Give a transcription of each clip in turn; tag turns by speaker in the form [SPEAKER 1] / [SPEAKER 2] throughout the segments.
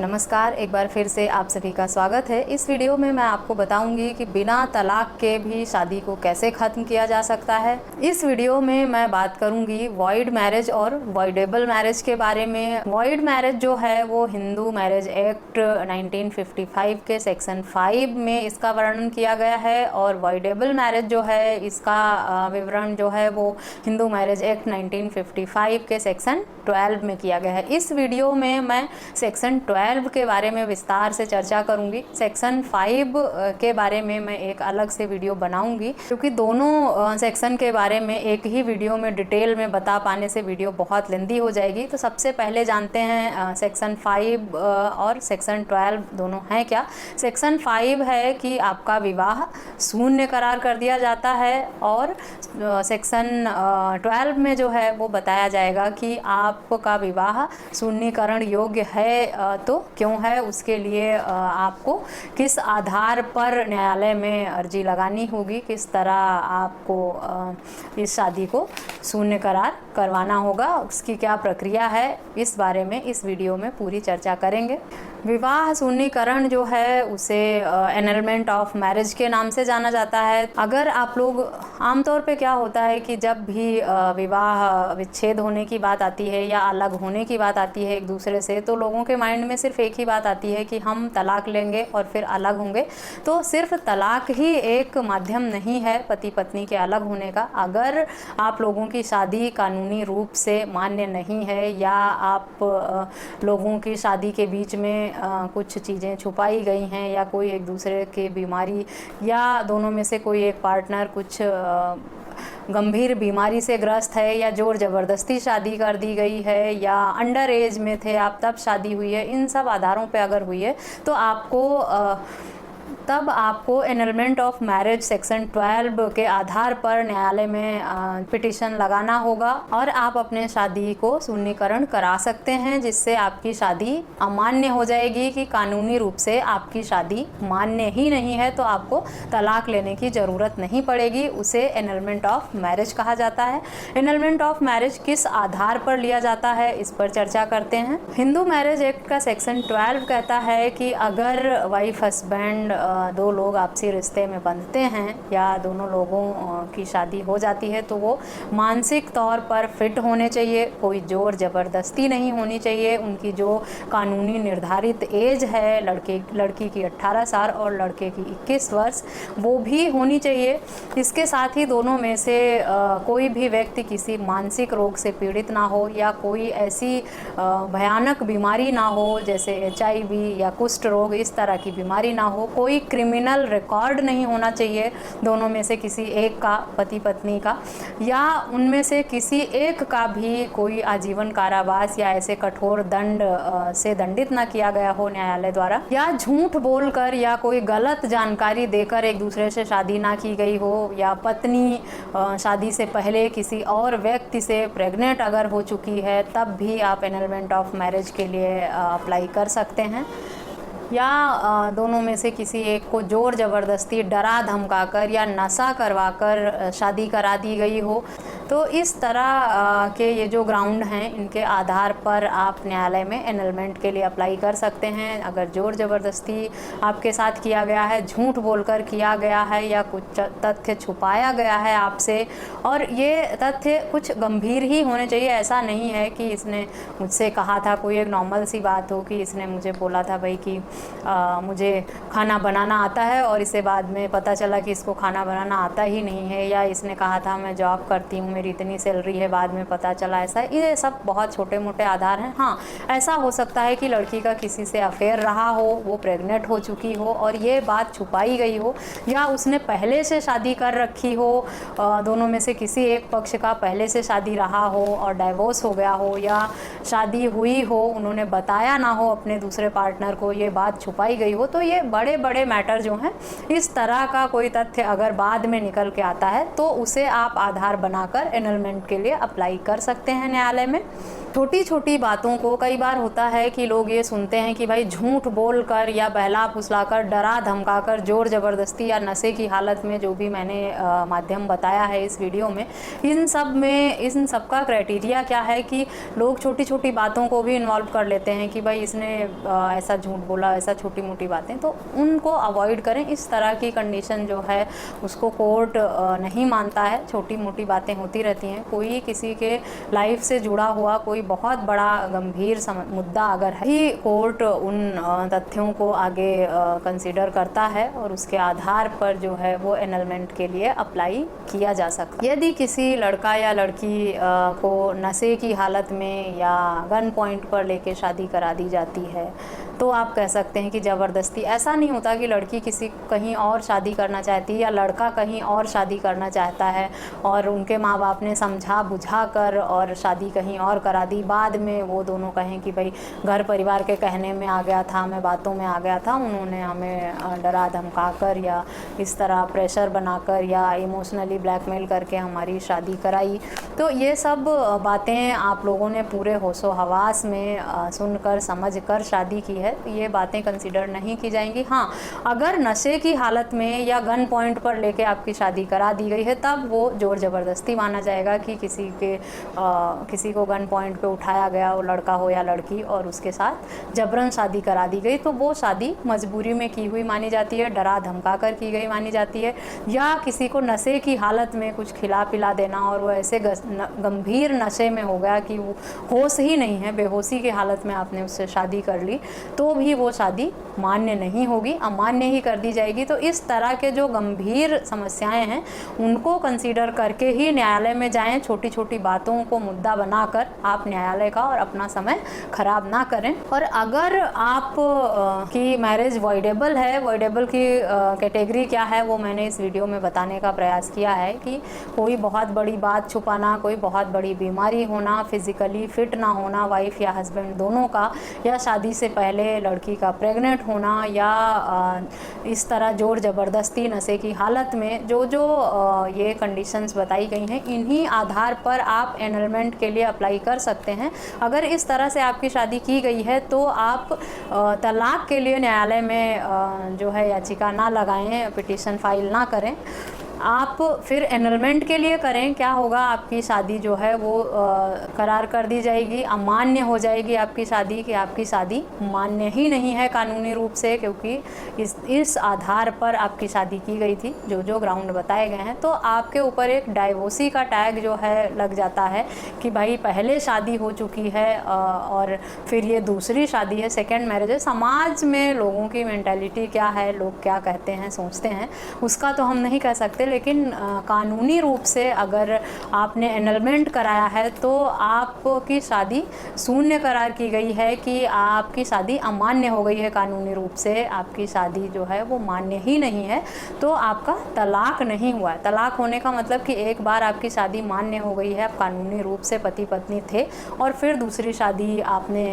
[SPEAKER 1] नमस्कार, एक बार फिर से आप सभी का स्वागत है। इस वीडियो में मैं आपको बताऊंगी कि बिना तलाक के भी शादी को कैसे ख़त्म किया जा सकता है। इस वीडियो में मैं बात करूंगी वॉइड मैरिज और वॉइडेबल मैरिज के बारे में। वॉइड मैरिज जो है वो हिंदू मैरिज एक्ट 1955 के सेक्शन 5 में इसका वर्णन किया गया है और वॉइडेबल मैरिज जो है इसका विवरण जो है वो हिंदू मैरिज एक्ट 1955 के सेक्शन 12 में किया गया है। इस वीडियो में मैं सेक्शन 12 के बारे में विस्तार से चर्चा करूंगी। सेक्शन 5 के बारे में मैं एक अलग से वीडियो बनाऊंगी, क्योंकि दोनों सेक्शन के बारे में एक ही वीडियो में डिटेल में बता पाने से वीडियो बहुत लेंदी हो जाएगी। तो सबसे पहले जानते हैं सेक्शन 5 और सेक्शन 12 दोनों हैं क्या। सेक्शन 5 है कि आपका विवाह शून्य करार कर दिया जाता है और सेक्शन 12 में जो है वो बताया जाएगा कि आपका विवाह शून्यकरण योग्य है तो क्यों है, उसके लिए आपको किस आधार पर न्यायालय में अर्जी लगानी होगी, किस तरह आपको इस शादी को शून्य करार करवाना होगा, उसकी क्या प्रक्रिया है, इस बारे में इस वीडियो में पूरी चर्चा करेंगे। विवाह शून्यकरण जो है उसे एनलमेंट ऑफ मैरिज के नाम से जाना जाता है। अगर आप लोग आमतौर पे क्या होता है कि जब भी विवाह विच्छेद होने की बात आती है या अलग होने की बात आती है एक दूसरे से, तो लोगों के माइंड में सिर्फ एक ही बात आती है कि हम तलाक लेंगे और फिर अलग होंगे। तो सिर्फ तलाक ही एक माध्यम नहीं है पति पत्नी के अलग होने का। अगर आप लोगों की शादी कानूनी रूप से मान्य नहीं है या आप लोगों की शादी के बीच में कुछ चीज़ें छुपाई गई हैं या कोई एक दूसरे की बीमारी या दोनों में से कोई एक पार्टनर कुछ गंभीर बीमारी से ग्रस्त है या जोर ज़बरदस्ती शादी कर दी गई है या अंडर एज में थे आप तब शादी हुई है, इन सब आधारों पे अगर हुई है तो आपको एनलमेंट ऑफ मैरिज सेक्शन 12 के आधार पर न्यायालय में पिटीशन लगाना होगा और आप अपने शादी को शून्यकरण करा सकते हैं, जिससे आपकी शादी अमान्य हो जाएगी कि कानूनी रूप से आपकी शादी मान्य ही नहीं है, तो आपको तलाक लेने की ज़रूरत नहीं पड़ेगी। उसे एनलमेंट ऑफ मैरिज कहा जाता है। एनलमेंट ऑफ मैरिज किस आधार पर लिया जाता है, इस पर चर्चा करते हैं। हिंदू मैरिज एक्ट का सेक्शन 12 कहता है कि अगर वाइफ हस्बैंड दो लोग आपसी रिश्ते में बंधते हैं या दोनों लोगों की शादी हो जाती है तो वो मानसिक तौर पर फिट होने चाहिए, कोई जोर ज़बरदस्ती नहीं होनी चाहिए। उनकी जो कानूनी निर्धारित एज है लड़की की 18 साल और लड़के की 21 वर्ष वो भी होनी चाहिए। इसके साथ ही दोनों में से कोई भी व्यक्ति किसी मानसिक रोग से पीड़ित ना हो या कोई ऐसी भयानक बीमारी ना हो जैसे HIV या कुष्ठ रोग, इस तरह की बीमारी ना हो। कोई क्रिमिनल रिकॉर्ड नहीं होना चाहिए दोनों में से किसी एक का, पति पत्नी का, या उनमें से किसी एक का भी कोई आजीवन कारावास या ऐसे कठोर दंड से दंडित ना किया गया हो न्यायालय द्वारा, या झूठ बोलकर या कोई गलत जानकारी देकर एक दूसरे से शादी ना की गई हो, या पत्नी शादी से पहले किसी और व्यक्ति से प्रेग्नेंट अगर हो चुकी है तब भी आप एनलमेंट ऑफ मैरिज के लिए अप्लाई कर सकते हैं, या दोनों में से किसी एक को जोर ज़बरदस्ती डरा धमकाकर या नशा करवाकर शादी करा दी गई हो। तो इस तरह के ये जो ग्राउंड हैं इनके आधार पर आप न्यायालय में एनलमेंट के लिए अप्लाई कर सकते हैं। अगर जोर ज़बरदस्ती आपके साथ किया गया है, झूठ बोलकर किया गया है या कुछ तथ्य छुपाया गया है आपसे, और ये तथ्य कुछ गंभीर ही होने चाहिए। ऐसा नहीं है कि इसने मुझसे कहा था, कोई एक नॉर्मल सी बात हो कि इसने मुझे बोला था भाई कि मुझे खाना बनाना आता है और इससे बाद में पता चला कि इसको खाना बनाना आता ही नहीं है, या इसने कहा था मैं जॉब करती हूँ मेरी इतनी सैलरी है, बाद में पता चला ऐसा। ये सब बहुत छोटे मोटे आधार हैं। हाँ, ऐसा हो सकता है कि लड़की का किसी से अफेयर रहा हो, वो प्रेग्नेंट हो चुकी हो और ये बात छुपाई गई हो, या उसने पहले से शादी कर रखी हो, दोनों में से किसी एक पक्ष का पहले से शादी रहा हो और डाइवोर्स हो गया हो, या शादी हुई हो उन्होंने बताया ना हो अपने दूसरे पार्टनर को, ये बात छुपाई गई हो। तो ये बड़े बड़े मैटर जो हैं, इस तरह का कोई तथ्य अगर बाद में निकल के आता है तो उसे आप आधार बनाकर एनलमेंट के लिए अप्लाई कर सकते हैं न्यायालय में। छोटी छोटी बातों को, कई बार होता है कि लोग ये सुनते हैं कि भाई झूठ बोलकर या बहला फुसलाकर, डरा धमकाकर, ज़ोर ज़बरदस्ती या नशे की हालत में, जो भी मैंने माध्यम बताया है इस वीडियो में, इन सब का क्राइटेरिया क्या है कि लोग छोटी छोटी बातों को भी इन्वॉल्व कर लेते हैं कि भाई इसने ऐसा झूठ बोला, ऐसा छोटी मोटी बातें, तो उनको अवॉइड करें। इस तरह की कंडीशन जो है उसको कोर्ट नहीं मानता है। छोटी मोटी बातें होती रहती हैं। कोई किसी के लाइफ से जुड़ा हुआ कोई बहुत बड़ा गंभीर मुद्दा अगर है ही, कोर्ट उन तथ्यों को आगे कंसीडर करता है और उसके आधार पर जो है वो एनलमेंट के लिए अप्लाई किया जा सकता है। यदि किसी लड़का या लड़की को नशे की हालत में या गन पॉइंट पर लेके शादी करा दी जाती है तो आप कह सकते हैं कि ज़बरदस्ती। ऐसा नहीं होता कि लड़की किसी कहीं और शादी करना चाहती है या लड़का कहीं और शादी करना चाहता है और उनके माँ बाप ने समझा बुझा कर और शादी कहीं और करा दी, बाद में वो दोनों कहें कि भाई घर परिवार के कहने में आ गया था, मैं बातों में आ गया था, उन्होंने हमें डरा धमका कर या इस तरह प्रेशर बनाकर या इमोशनली ब्लैकमेल करके हमारी शादी कराई। तो ये सब बातें आप लोगों ने पूरे होशो हवास में सुनकर समझ कर शादी की है, तो ये बातें कंसीडर नहीं की जाएंगी। हाँ, अगर नशे की हालत में या गन पॉइंट पर लेके आपकी शादी करा दी गई है तब वो जोर ज़बरदस्ती माना जाएगा कि किसी को गन पॉइंट पे उठाया गया, वो लड़का हो या लड़की, और उसके साथ जबरन शादी करा दी गई, तो वो शादी मजबूरी में की हुई मानी जाती है, डरा धमका कर की गई मानी जाती है। या किसी को नशे की हालत में कुछ खिला पिला देना और वो ऐसे गंभीर नशे में हो गया कि वो होश ही नहीं है, बेहोशी की हालत में आपने उससे शादी कर ली, तो भी वो शादी मान्य नहीं होगी, अमान्य ही कर दी जाएगी। तो इस तरह के जो गंभीर समस्याएं हैं उनको कंसीडर करके ही न्यायालय में जाएं। छोटी छोटी बातों को मुद्दा बनाकर आप न्यायालय का और अपना समय खराब ना करें। और अगर आप की मैरिज वॉइडेबल है, वॉइडेबल की कैटेगरी क्या है वो मैंने इस वीडियो में बताने का प्रयास किया है कि कोई बहुत बड़ी बात छुपाना, कोई बहुत बड़ी बीमारी होना, फिजिकली फिट ना होना वाइफ या हस्बैंड दोनों का, या शादी से पहले लड़की का प्रेग्नेंट होना, या इस तरह जोर ज़बरदस्ती नशे की हालत में, जो ये कंडीशंस बताई गई हैं, इन्हीं आधार पर आप एनलमेंट के लिए अप्लाई कर सकते हैं। अगर इस तरह से आपकी शादी की गई है तो आप तलाक के लिए न्यायालय में जो है याचिका ना लगाएं, पिटीशन फाइल ना करें, आप फिर एनलमेंट के लिए करें। क्या होगा, आपकी शादी जो है वो करार कर दी जाएगी, अमान्य हो जाएगी आपकी शादी, कि आपकी शादी मान्य ही नहीं है कानूनी रूप से, क्योंकि इस आधार पर आपकी शादी की गई थी, जो ग्राउंड बताए गए हैं। तो आपके ऊपर एक डाइवोर्सी का टैग जो है लग जाता है कि भाई पहले शादी हो चुकी है और फिर ये दूसरी शादी है, सेकेंड मैरिज है। समाज में लोगों की मेंटालिटी क्या है, लोग क्या कहते हैं, सोचते हैं, उसका तो हम नहीं कह सकते, लेकिन कानूनी रूप से अगर आपने एनलमेंट कराया है तो आपकी शादी शून्य करार की गई है, कि आपकी शादी अमान्य हो गई है कानूनी रूप से, आपकी शादी जो है वो मान्य ही नहीं है, तो आपका तलाक नहीं हुआ है। तलाक होने का मतलब कि एक बार आपकी शादी मान्य हो गई है, आप कानूनी रूप से पति पत्नी थे और फिर दूसरी शादी आपने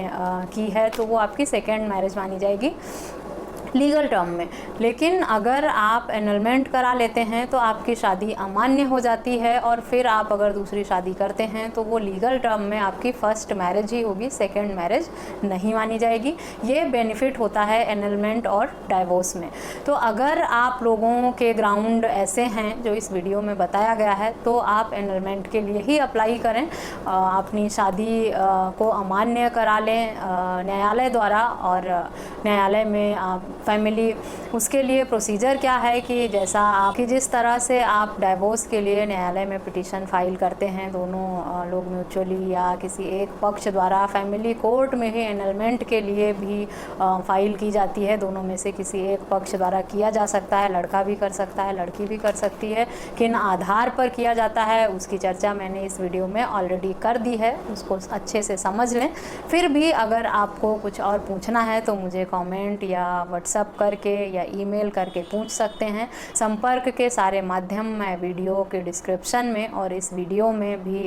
[SPEAKER 1] की है, तो वो आपकी सेकेंड मैरिज मानी जाएगी लीगल टर्म में। लेकिन अगर आप एनलमेंट करा लेते हैं तो आपकी शादी अमान्य हो जाती है और फिर आप अगर दूसरी शादी करते हैं तो वो लीगल टर्म में आपकी फर्स्ट मैरिज ही होगी, सेकंड मैरिज नहीं मानी जाएगी। ये बेनिफिट होता है एनलमेंट और डाइवोर्स में। तो अगर आप लोगों के ग्राउंड ऐसे हैं जो इस वीडियो में बताया गया है तो आप एनलमेंट के लिए ही अप्लाई करें, अपनी शादी को अमान्य करा लें न्यायालय द्वारा। और न्यायालय में आप फैमिली, उसके लिए प्रोसीजर क्या है कि जैसा आपकी जिस तरह से आप डाइवोर्स के लिए न्यायालय में पिटीशन फाइल करते हैं, दोनों लोग म्यूचुअली या किसी एक पक्ष द्वारा, फैमिली कोर्ट में ही एनलमेंट के लिए भी फाइल की जाती है, दोनों में से किसी एक पक्ष द्वारा किया जा सकता है, लड़का भी कर सकता है, लड़की भी कर सकती है। किन आधार पर किया जाता है उसकी चर्चा मैंने इस वीडियो में ऑलरेडी कर दी है, उसको अच्छे से समझ लें। फिर भी अगर आपको कुछ और पूछना है तो मुझे कमेंट या व्हाट्सएप व्हाट्सएप करके या ईमेल करके पूछ सकते हैं। संपर्क के सारे माध्यम मैं वीडियो के डिस्क्रिप्शन में और इस वीडियो में भी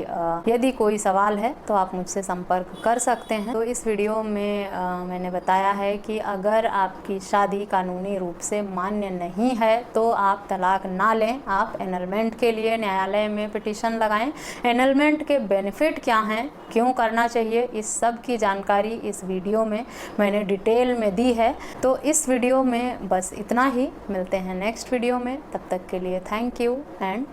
[SPEAKER 1] यदि कोई सवाल है तो आप मुझसे संपर्क कर सकते हैं। तो इस वीडियो में मैंने बताया है कि अगर आपकी शादी कानूनी रूप से मान्य नहीं है तो आप तलाक ना लें, आप एनलमेंट के लिए न्यायालय में पिटीशन लगाएं। एनलमेंट के बेनिफिट क्या हैं, क्यों करना चाहिए, इस सब की जानकारी इस वीडियो में मैंने डिटेल में दी है। तो इस वीडियो में बस इतना ही, मिलते हैं नेक्स्ट वीडियो में। तब तक के लिए थैंक यू एंड